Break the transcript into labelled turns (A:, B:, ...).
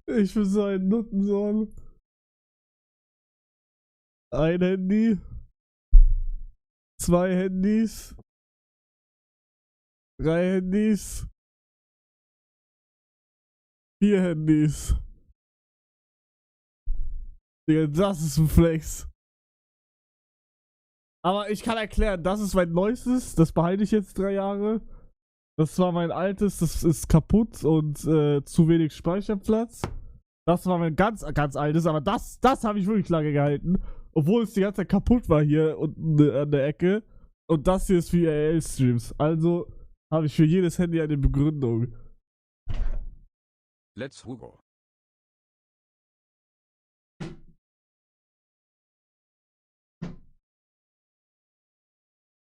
A: Ich bin so ein Nuttensohn. Ein Handy. 2 Handys. 3 Handys. 4 Handys. Digga, das ist ein Flex. Aber ich kann erklären, das ist mein neuestes, das behalte ich jetzt 3 Jahre. Das war mein altes, das ist kaputt und zu wenig Speicherplatz. Das war mein ganz, ganz altes, aber das habe ich wirklich lange gehalten. Obwohl es die ganze Zeit kaputt war hier unten an der Ecke. Und das hier ist für IRL-Streams. Also habe ich für jedes Handy eine Begründung.
B: Let's Hugo.